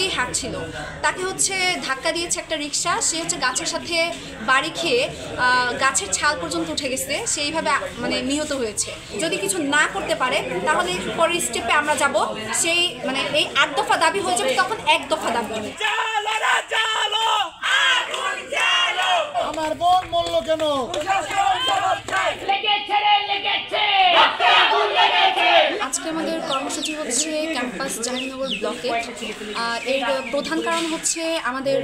দিয়েই হাঁটছিল, তাকে হচ্ছে ধাক্কা দিয়েছে একটা রিক্সা। সে হচ্ছে গাছের সাথে বাড়ি খেয়ে গাছের ছাল পর্যন্ত উঠে গেছে, সেইভাবে মানে নিহত হয়েছে। যদি কিছু না করতে পারে তাহলে পরের স্টেপে আমরা যাব, সেই মানে এই 8 দফা দাবি হয়ে যাবে, তখন 1 দফা দাবি হবে। আমার বোন মরলো কেন? আজকে আমাদের কর্মসূচি হচ্ছে ক্যাম্পাস জাহাঙ্গীরনগর ব্লকে। এর প্রধান কারণ হচ্ছে আমাদের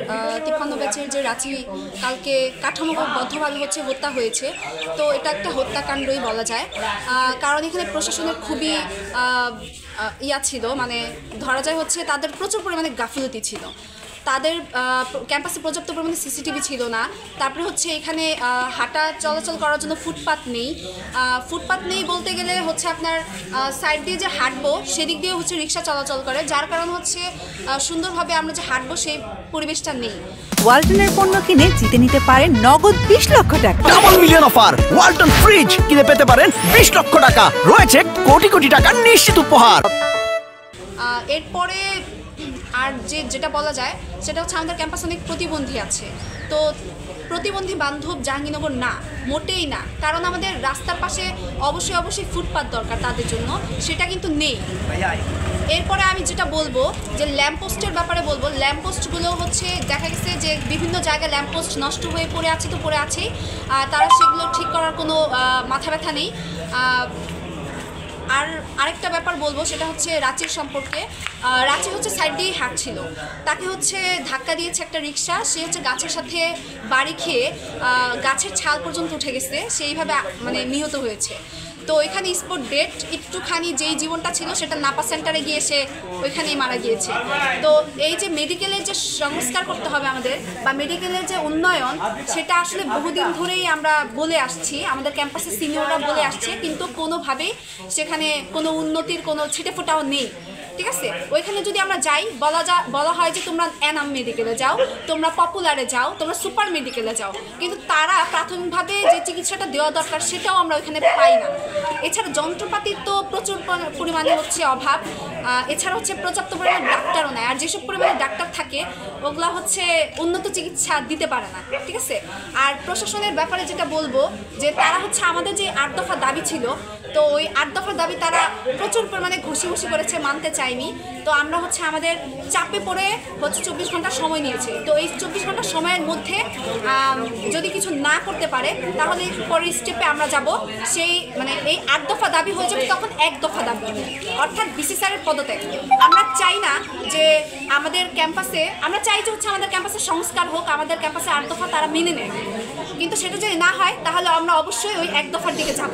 53 ব্যাচের যে রাঁচি কালকে কাঠামোবদ্ধভাবে হচ্ছে হত্যা হয়েছে। তো এটা একটা হত্যাকাণ্ডই বলা যায়, কারণ এখানে প্রশাসনের খুবই ছিল, মানে ধরা যায় হচ্ছে তাদের প্রচুর পরিমাণে গাফিলতি ছিল। তাদের ক্যাম্পাসে পর্যাপ্ত পরিমাণে সিসিটিভি ছিল না। তারপরে হচ্ছে এখানে হাঁটা চলাচল করার জন্য ফুটপাত নেই বলতে গেলে হচ্ছে আপনার সাইড দিয়ে যে হাঁটবো সেদিক দিয়ে হচ্ছে রিক্সা চলাচল করে, যার কারণ হচ্ছে সুন্দরভাবে আমরা যে হাঁটবো সেই পরিবেশটা নেই। ওয়ালটনের পণ্য কিনে জিতে নিতে পারেন নগদ 20 লক্ষ টাকা। Double million offer, Walton fridge কিনে পেতে পারেন 20 লক্ষ টাকা, রয়েছে কোটি কোটি টাকার নিশ্চিত উপহার। এরপরে আর যেটা বলা যায় সেটা হচ্ছে আমাদের ক্যাম্পাসে অনেক প্রতিবন্ধী আছে। তো প্রতিবন্ধী বান্ধব জাহাঙ্গীরনগর না, মোটেই না, কারণ আমাদের রাস্তার পাশে অবশ্যই ফুটপাত দরকার তাদের জন্য, সেটা কিন্তু নেই। এরপরে আমি যেটা বলবো যে ল্যাম্পপোস্টের ব্যাপারে বলবো, ল্যাম্পপোস্টগুলো হচ্ছে দেখা গেছে যে বিভিন্ন জায়গায় ল্যাম্পপোস্ট নষ্ট হয়ে পড়ে আছে, তো পড়ে আছেই, তারা সেগুলো ঠিক করার কোনো মাথা ব্যথা নেই। আর আরেকটা ব্যাপার বলবো সেটা হচ্ছে রাঁচির সম্পর্কে। রাঁচি হচ্ছে সাইড দিয়েই হাঁটছিল, তাকে হচ্ছে ধাক্কা দিয়েছে একটা রিক্সা। সে হচ্ছে গাছের সাথে বাড়ি খেয়ে গাছের ছাল পর্যন্ত উঠে গেছে, সেইভাবে মানে নিহত হয়েছে। তো ওইখানে স্পট ডেট, একটুখানি যেই জীবনটা ছিল সেটা নাপা সেন্টারে গিয়ে সে ওইখানেই মারা গিয়েছে। তো এই যে মেডিকেলের যে সংস্কার করতে হবে আমাদের, বা মেডিকেলের যে উন্নয়ন, সেটা আসলে বহুদিন ধরেই আমরা বলে আসছি, আমাদের ক্যাম্পাসের সিনিয়ররা বলে আসছে, কিন্তু কোনোভাবেই সেখানে কোনো উন্নতির কোনো ছিটেফোঁটাও নেই। ঠিক আছে, ওইখানে যদি আমরা যাই বলা হয় যে তোমরা এনাম মেডিকেলে যাও, তোমরা পপুলারে যাও, তোমরা সুপার মেডিকেলে যাও, কিন্তু তারা প্রাথমিকভাবে যে চিকিৎসাটা দেওয়া দরকার সেটাও আমরা ওইখানে পাই না। এছাড়া যন্ত্রপাতির তো প্রচুর পরিমাণে হচ্ছে অভাব, এছাড়া হচ্ছে পর্যাপ্ত পরিমাণে ডাক্তারও নেয়, আর যেসব পরিমাণে ডাক্তার থাকে ওগুলা হচ্ছে উন্নত চিকিৎসা দিতে পারে না। ঠিক আছে, আর প্রশাসনের ব্যাপারে যেটা বলবো যে তারা হচ্ছে আমাদের যে 8 দফা দাবি ছিল, তো ওই 8 দফার দাবি তারা প্রচুর পরিমাণে ঘুষি করেছে, মানতে চায়নি। তো আমরা হচ্ছে আমাদের চাপে পড়ে হচ্ছে 24 ঘন্টা সময় নিয়েছি। তো এই 24 ঘন্টা সময়ের মধ্যে যদি কিছু না করতে পারে তাহলে পরের স্টেপে আমরা যাব, সেই মানে এই 8 দফা দাবি হয়ে যাবে, তখন 1 দফা দাবি হবে, অর্থাৎ বিসি স্যারের পদত্যাগ। আমরা চাই না যে আমাদের ক্যাম্পাসে, আমরা চাই যে হচ্ছে আমাদের ক্যাম্পাসে সংস্কার হোক, আমাদের ক্যাম্পাসে 8 দফা তারা মেনে নেয়, কিন্তু সেটা যদি না হয় তাহলে আমরা অবশ্যই ওই 1 দফার দিকে যাব।